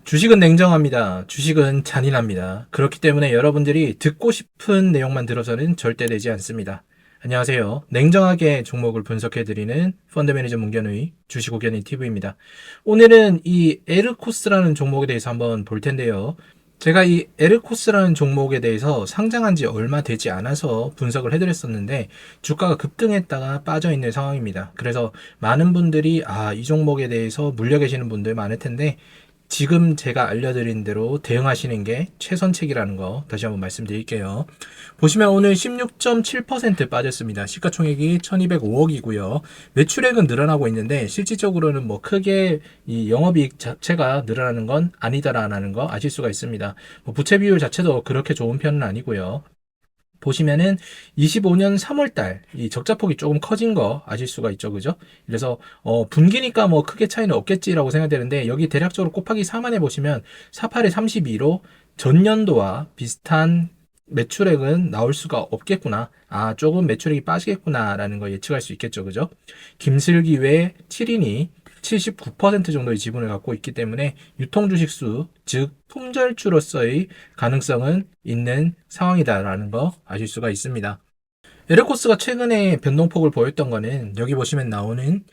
주식은 냉정합니다. 주식은 잔인합니다. 그렇기 때문에 여러분들이 듣고 싶은 내용만 들어서는 절대 되지 않습니다. 안녕하세요. 냉정하게 종목을 분석해드리는 펀드 매니저 문견의 주식호견이 TV입니다. 오늘은 이 에르코스라는 종목에 대해서 한번 볼 텐데요. 제가 이 에르코스라는 종목에 대해서 상장한 지 얼마 되지 않아서 분석을 해드렸었는데 주가가 급등했다가 빠져있는 상황입니다. 그래서 많은 분들이 이 종목에 대해서 물려 계시는 분들 많을 텐데 지금 제가 알려드린 대로 대응하시는 게 최선책이라는 거 다시 한번 말씀드릴게요. 보시면 오늘 16.7% 빠졌습니다. 시가총액이 1205억이고요. 매출액은 늘어나고 있는데 실질적으로는 뭐 크게 이 영업이익 자체가 늘어나는 건 아니다라는 거 아실 수가 있습니다. 뭐 부채 비율 자체도 그렇게 좋은 편은 아니고요. 보시면은 25년 3월달 이 적자폭이 조금 커진 거 아실 수가 있죠, 그죠? 그래서 분기니까 뭐 크게 차이는 없겠지라고 생각되는데 여기 대략적으로 곱하기 4만 해보시면 48에 32로 전년도와 비슷한 매출액은 나올 수가 없겠구나. 조금 매출액이 빠지겠구나라는 거 예측할 수 있겠죠, 그죠? 김슬기 외 7인이 79% 정도의 지분을 갖고 있기 때문에 유통주식수, 즉 품절주로서의 가능성은 있는 상황이다라는 거 아실 수가 있습니다. 에르코스가 최근에 변동폭을 보였던 거는 여기 보시면 나오는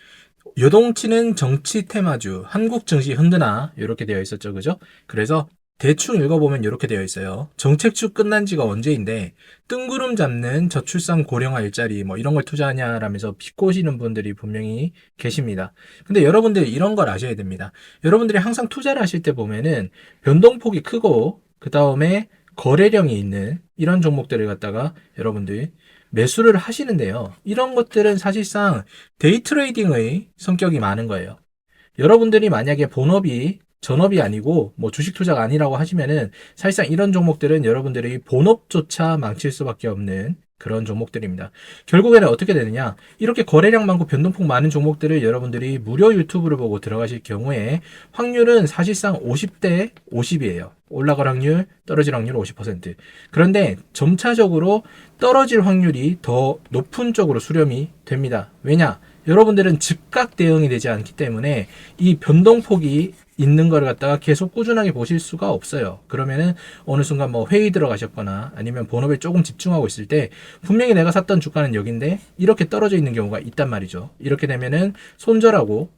요동치는 정치 테마주, 한국 증시 흔드나 이렇게 되어 있었죠, 그죠? 그래서 대충 읽어보면 이렇게 되어 있어요. 정책주 끝난 지가 언제인데 뜬구름 잡는 저출산 고령화 일자리 뭐 이런 걸 투자하냐라면서 비꼬시는 분들이 분명히 계십니다. 근데 여러분들 이런 걸 아셔야 됩니다. 여러분들이 항상 투자를 하실 때 보면은 변동폭이 크고 그 다음에 거래량이 있는 이런 종목들을 갖다가 여러분들 매수를 하시는데요. 이런 것들은 사실상 데이 트레이딩의 성격이 많은 거예요. 여러분들이 만약에 본업이 전업이 아니고 뭐 주식 투자가 아니라고 하시면은 사실상 이런 종목들은 여러분들이 본업조차 망칠 수밖에 없는 그런 종목들입니다. 결국에는 어떻게 되느냐? 이렇게 거래량 많고 변동폭 많은 종목들을 여러분들이 무료 유튜브를 보고 들어가실 경우에 확률은 사실상 50대 50이에요. 올라갈 확률, 떨어질 확률 50%. 그런데 점차적으로 떨어질 확률이 더 높은 쪽으로 수렴이 됩니다. 왜냐? 여러분들은 즉각 대응이 되지 않기 때문에 이 변동폭이 있는 걸 갖다가 계속 꾸준하게 보실 수가 없어요. 그러면은 어느 순간 뭐 회의 들어가셨거나 아니면 본업에 조금 집중하고 있을 때 분명히 내가 샀던 주가는 여긴데 이렇게 떨어져 있는 경우가 있단 말이죠. 이렇게 되면은 손절하고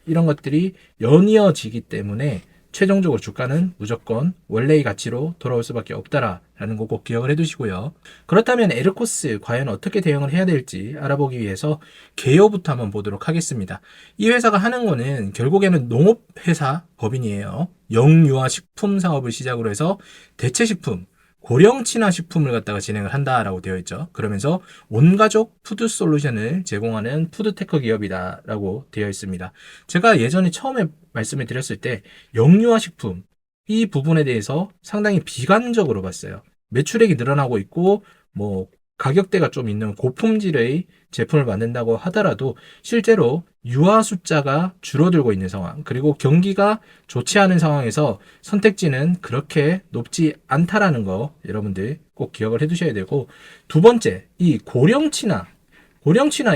이런 것들이 연이어지기 때문에 최종적으로 주가는 무조건 원래의 가치로 돌아올 수밖에 없다라는 거 꼭 기억을 해두시고요. 그렇다면 에르코스 과연 어떻게 대응을 해야 될지 알아보기 위해서 개요부터 한번 보도록 하겠습니다. 이 회사가 하는 거는 결국에는 농업회사 법인이에요. 영유아 식품 사업을 시작으로 해서 대체식품, 고령 친화 식품을 갖다가 진행을 한다라고 되어 있죠. 그러면서 온가족 푸드 솔루션을 제공하는 푸드테크 기업이다라고 되어 있습니다. 제가 예전에 처음에 말씀을 드렸을 때 영유아 식품 이 부분에 대해서 상당히 비관적으로 봤어요. 매출액이 늘어나고 있고 뭐 가격대가 좀 있는 고품질의 제품을 만든다고 하더라도 실제로 유아 숫자가 줄어들고 있는 상황, 그리고 경기가 좋지 않은 상황에서 선택지는 그렇게 높지 않다라는 거 여러분들 꼭 기억을 해두셔야 되고, 두 번째, 이 고령친화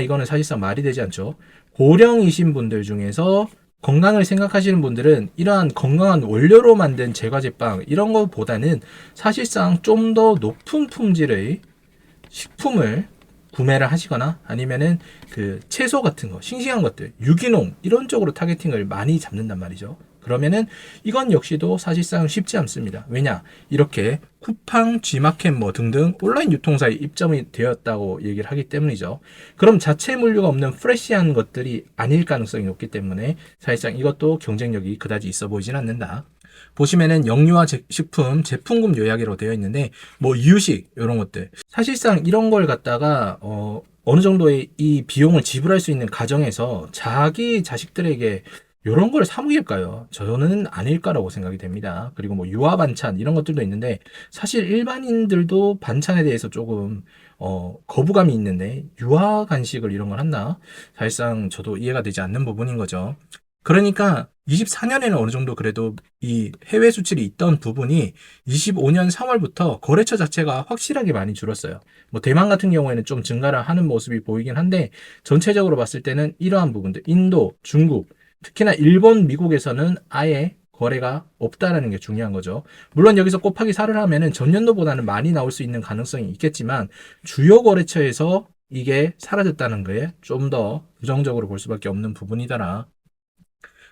이거는 사실상 말이 되지 않죠. 고령이신 분들 중에서 건강을 생각하시는 분들은 이러한 건강한 원료로 만든 제과제빵 이런 것보다는 사실상 좀 더 높은 품질의 식품을 구매를 하시거나 아니면은 그 채소 같은 거, 싱싱한 것들, 유기농 이런 쪽으로 타겟팅을 많이 잡는단 말이죠. 그러면은 이건 역시도 사실상 쉽지 않습니다. 왜냐? 이렇게 쿠팡, G마켓 뭐 등등 온라인 유통사에 입점이 되었다고 얘기를 하기 때문이죠. 그럼 자체 물류가 없는 프레시한 것들이 아닐 가능성이 높기 때문에 사실상 이것도 경쟁력이 그다지 있어 보이진 않는다. 보시면은 영유아 식품 제품군 요약이라고 되어 있는데 뭐 이유식 이런 것들 사실상 이런 걸 갖다가 어느 정도의 이 비용을 지불할 수 있는 가정에서 자기 자식들에게 이런 걸 사 먹일까요? 저는 아닐까라고 생각이 됩니다. 그리고 뭐 유아 반찬 이런 것들도 있는데 사실 일반인들도 반찬에 대해서 조금 거부감이 있는데 유아 간식을 이런 걸 한다? 사실상 저도 이해가 되지 않는 부분인 거죠. 그러니까 24년에는 어느 정도 그래도 이 해외 수출이 있던 부분이 25년 3월부터 거래처 자체가 확실하게 많이 줄었어요. 뭐 대만 같은 경우에는 좀 증가를 하는 모습이 보이긴 한데 전체적으로 봤을 때는 이러한 부분들 인도, 중국, 특히나 일본, 미국에서는 아예 거래가 없다라는 게 중요한 거죠. 물론 여기서 곱하기 4를 하면은 전년도보다는 많이 나올 수 있는 가능성이 있겠지만 주요 거래처에서 이게 사라졌다는 거에 좀 더 부정적으로 볼 수밖에 없는 부분이더라.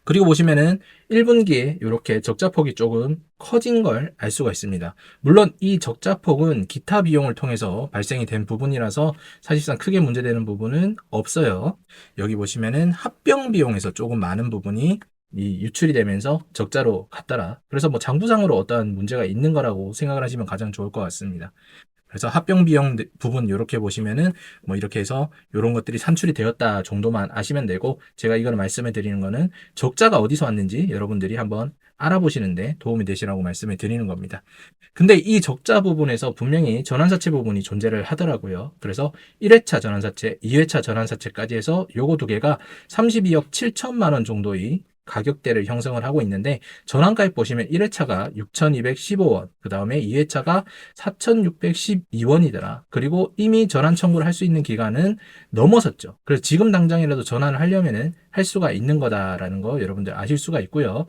그리고 보시면은 1분기에 이렇게 적자폭이 조금 커진 걸 알 수가 있습니다. 물론 이 적자폭은 기타 비용을 통해서 발생이 된 부분이라서 사실상 크게 문제되는 부분은 없어요. 여기 보시면은 합병 비용에서 조금 많은 부분이 이 유출이 되면서 적자로 갔더라. 그래서 뭐 장부상으로 어떠한 문제가 있는 거라고 생각을 하시면 가장 좋을 것 같습니다. 그래서 합병 비용 부분 이렇게 보시면은 뭐 이렇게 해서 이런 것들이 산출이 되었다 정도만 아시면 되고, 제가 이걸 말씀을 드리는 거는 적자가 어디서 왔는지 여러분들이 한번 알아보시는데 도움이 되시라고 말씀을 드리는 겁니다. 근데 이 적자 부분에서 분명히 전환사채 부분이 존재를 하더라고요. 그래서 1회차 전환사채, 2회차 전환사채까지 해서 요거 두 개가 32억 7천만 원 정도의 가격대를 형성을 하고 있는데, 전환가액 보시면 1회차가 6,215원, 그 다음에 2회차가 4,612원이더라. 그리고 이미 전환 청구를 할 수 있는 기간은 넘어섰죠. 그래서 지금 당장이라도 전환을 하려면은 할 수가 있는 거다라는 거 여러분들 아실 수가 있고요.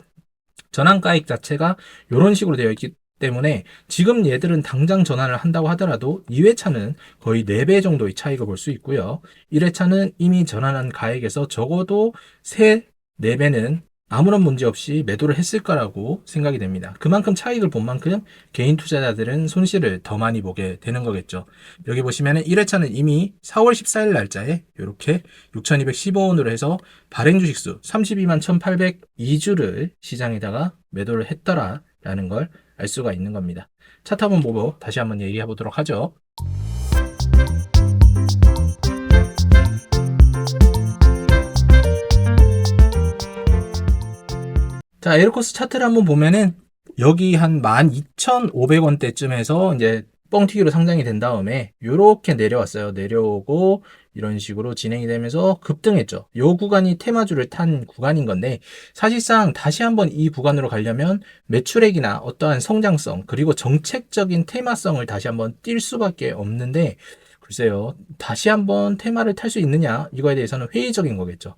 전환가액 자체가 이런 식으로 되어 있기 때문에 지금 얘들은 당장 전환을 한다고 하더라도 2회차는 거의 4배 정도의 차이가 볼 수 있고요. 1회차는 이미 전환한 가액에서 적어도 4배는 아무런 문제 없이 매도를 했을 거라고 생각이 됩니다. 그만큼 차익을 본 만큼 개인 투자자들은 손실을 더 많이 보게 되는 거겠죠. 여기 보시면 1회차는 이미 4월 14일 날짜에 이렇게 6,215원으로 해서 발행 주식수 32만 1,802주를 시장에다가 매도를 했더라라는 걸 알 수가 있는 겁니다. 차트 한번 보고 다시 한번 얘기해 보도록 하죠. 자, 에르코스 차트를 한번 보면은 여기 한 12,500원대쯤에서 이제 뻥튀기로 상장이 된 다음에 이렇게 내려왔어요. 내려오고 이런 식으로 진행이 되면서 급등했죠. 이 구간이 테마주를 탄 구간인 건데, 사실상 다시 한번 이 구간으로 가려면 매출액이나 어떠한 성장성 그리고 정책적인 테마성을 다시 한번 띌 수밖에 없는데, 글쎄요, 다시 한번 테마를 탈 수 있느냐, 이거에 대해서는 회의적인 거겠죠.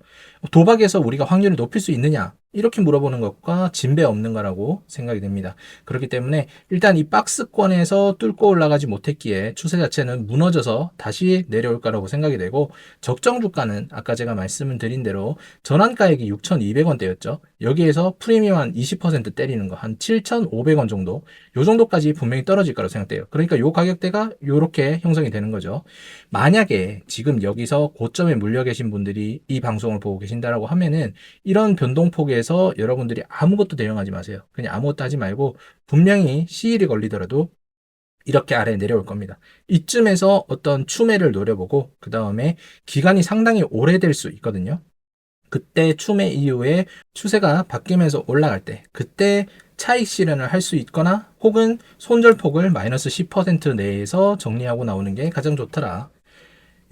도박에서 우리가 확률을 높일 수 있느냐, 이렇게 물어보는 것과 진배 없는 거라고 생각이 됩니다. 그렇기 때문에 일단 이 박스권에서 뚫고 올라가지 못했기에 추세 자체는 무너져서 다시 내려올 거라고 생각이 되고, 적정 주가는 아까 제가 말씀을 드린 대로 전환가액이 6,200원대였죠. 여기에서 프리미엄 한 20% 때리는 거 한 7,500원 정도, 요 정도까지 분명히 떨어질 거라고 생각돼요. 그러니까 요 가격대가 요렇게 형성이 되는 거죠. 만약에 지금 여기서 고점에 물려 계신 분들이 이 방송을 보고 계신다라고 하면은 이런 변동폭에서 여러분들이 아무것도 대응하지 마세요. 그냥 아무것도 하지 말고 분명히 시일이 걸리더라도 이렇게 아래에 내려올 겁니다. 이쯤에서 어떤 추매를 노려보고 그 다음에 기간이 상당히 오래될 수 있거든요. 그때 추매 이후에 추세가 바뀌면서 올라갈 때 그때 차익 실현을 할 수 있거나 혹은 손절폭을 마이너스 10% 내에서 정리하고 나오는 게 가장 좋더라.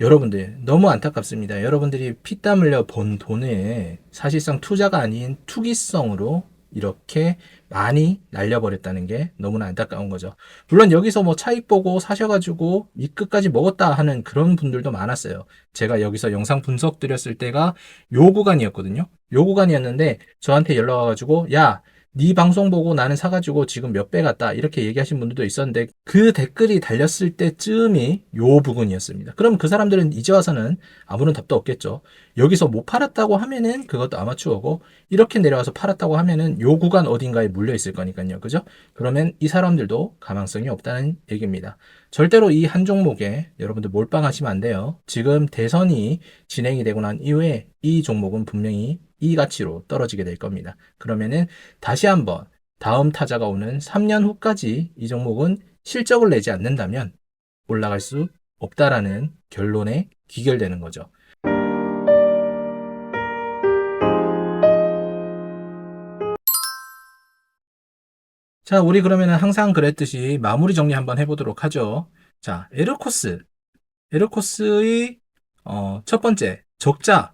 여러분들 너무 안타깝습니다. 여러분들이 피땀 흘려 번 돈을 사실상 투자가 아닌 투기성으로 이렇게 많이 날려버렸다는 게 너무나 안타까운 거죠. 물론 여기서 뭐 차익 보고 사셔가지고 이 끝까지 먹었다 하는 그런 분들도 많았어요. 제가 여기서 영상 분석 드렸을 때가 요 구간이었거든요. 요 구간이었는데 저한테 연락 와가지고 야, 네 방송 보고 나는 사가지고 지금 몇 배 갔다 이렇게 얘기하신 분들도 있었는데, 그 댓글이 달렸을 때쯤이 요 부분이었습니다. 그럼 그 사람들은 이제 와서는 아무런 답도 없겠죠. 여기서 못 팔았다고 하면은 그것도 아마추어고, 이렇게 내려와서 팔았다고 하면은 요 구간 어딘가에 물려 있을 거니까요. 그죠? 그러면 이 사람들도 가망성이 없다는 얘기입니다. 절대로 이 한 종목에 여러분들 몰빵하시면 안 돼요. 지금 대선이 진행이 되고 난 이후에 이 종목은 분명히 이 가치로 떨어지게 될 겁니다. 그러면은 다시 한번 다음 타자가 오는 3년 후까지 이 종목은 실적을 내지 않는다면 올라갈 수 없다라는 결론에 귀결되는 거죠. 자, 우리 그러면은 항상 그랬듯이 마무리 정리 한번 해보도록 하죠. 자, 에르코스의 첫 번째 적자.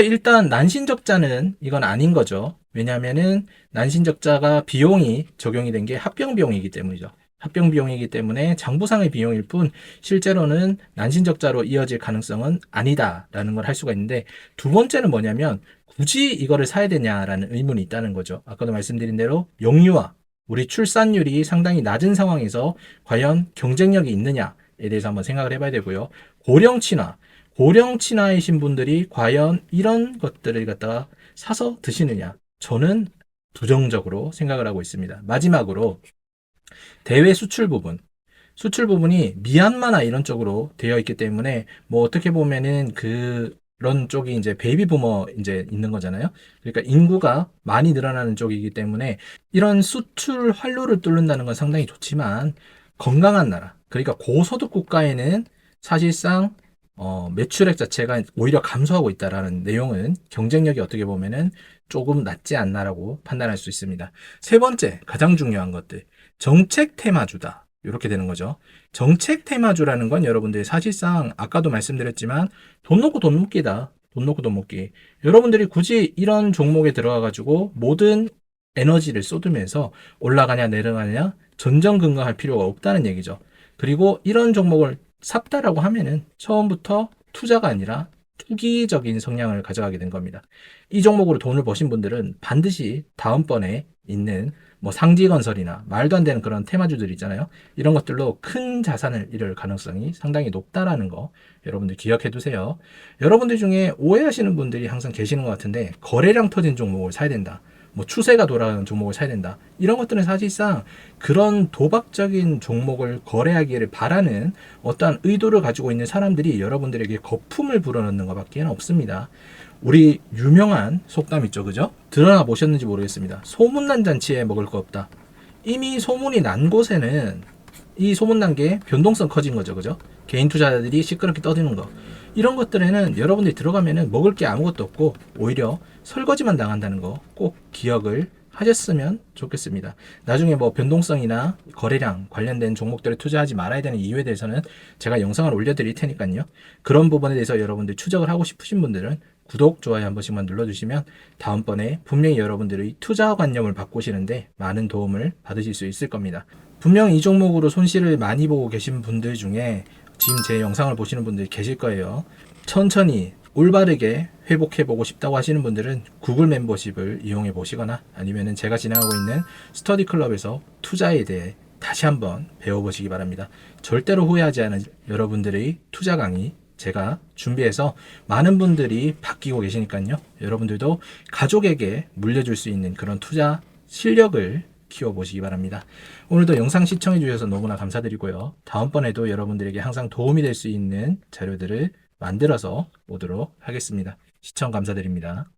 일단 난신적자는 이건 아닌 거죠. 왜냐하면은 난신적자가 비용이 적용이 된 게 합병 비용이기 때문이죠. 합병 비용이기 때문에 장부상의 비용일 뿐 실제로는 난신적자로 이어질 가능성은 아니다라는 걸 할 수가 있는데, 두 번째는 뭐냐면 굳이 이거를 사야 되냐라는 의문이 있다는 거죠. 아까도 말씀드린 대로 영유아, 우리 출산율이 상당히 낮은 상황에서 과연 경쟁력이 있느냐에 대해서 한번 생각을 해봐야 되고요. 고령 친화이신 분들이 과연 이런 것들을 갖다가 사서 드시느냐, 저는 부정적으로 생각을 하고 있습니다. 마지막으로 대외 수출 부분이 미얀마나 이런 쪽으로 되어 있기 때문에 뭐 어떻게 보면은 그런 쪽이 이제 베이비 부머 이제 있는 거잖아요. 그러니까 인구가 많이 늘어나는 쪽이기 때문에 이런 수출 활로를 뚫는다는 건 상당히 좋지만, 건강한 나라, 그러니까 고소득 국가에는 사실상 매출액 자체가 오히려 감소하고 있다라는 내용은 경쟁력이 어떻게 보면은 조금 낮지 않나라고 판단할 수 있습니다. 세 번째, 가장 중요한 것들. 정책 테마주다. 이렇게 되는 거죠. 정책 테마주라는 건 여러분들이 사실상 아까도 말씀드렸지만 돈 놓고 돈 묶기다. 돈 놓고 돈 묶기. 여러분들이 굳이 이런 종목에 들어가 가지고 모든 에너지를 쏟으면서 올라가냐 내려가냐 전전긍긍할 필요가 없다는 얘기죠. 그리고 이런 종목을 샀다라고 하면은 처음부터 투자가 아니라 투기적인 성향을 가져가게 된 겁니다. 이 종목으로 돈을 버신 분들은 반드시 다음번에 있는 뭐 상지건설이나 말도 안 되는 그런 테마주들 있잖아요. 이런 것들로 큰 자산을 잃을 가능성이 상당히 높다라는 거 여러분들 기억해 두세요. 여러분들 중에 오해하시는 분들이 항상 계시는 것 같은데, 거래량 터진 종목을 사야 된다, 뭐 추세가 돌아가는 종목을 사야 된다, 이런 것들은 사실상 그런 도박적인 종목을 거래하기를 바라는 어떠한 의도를 가지고 있는 사람들이 여러분들에게 거품을 불어넣는 것밖에 없습니다. 우리 유명한 속담 있죠, 그죠? 드러나 보셨는지 모르겠습니다. 소문난 잔치에 먹을 거 없다. 이미 소문이 난 곳에는 이 소문난 게 변동성 커진 거죠, 그죠? 개인 투자자들이 시끄럽게 떠드는 거, 이런 것들에는 여러분들이 들어가면은 먹을 게 아무것도 없고 오히려 설거지만 당한다는 거 꼭 기억을 하셨으면 좋겠습니다. 나중에 뭐 변동성이나 거래량 관련된 종목들에 투자하지 말아야 되는 이유에 대해서는 제가 영상을 올려드릴 테니까요. 그런 부분에 대해서 여러분들 추적을 하고 싶으신 분들은 구독, 좋아요 한 번씩만 눌러주시면 다음번에 분명히 여러분들의 투자 관념을 바꾸시는데 많은 도움을 받으실 수 있을 겁니다. 분명 이 종목으로 손실을 많이 보고 계신 분들 중에 지금 제 영상을 보시는 분들이 계실 거예요. 천천히 올바르게 회복해보고 싶다고 하시는 분들은 구글 멤버십을 이용해 보시거나 아니면은 제가 진행하고 있는 스터디 클럽에서 투자에 대해 다시 한번 배워보시기 바랍니다. 절대로 후회하지 않은 여러분들의 투자 강의 제가 준비해서 많은 분들이 바뀌고 계시니까요. 여러분들도 가족에게 물려줄 수 있는 그런 투자 실력을 키워보시기 바랍니다. 오늘도 영상 시청해 주셔서 너무나 감사드리고요. 다음번에도 여러분들에게 항상 도움이 될 수 있는 자료들을 만들어서 오도록 하겠습니다. 시청 감사드립니다.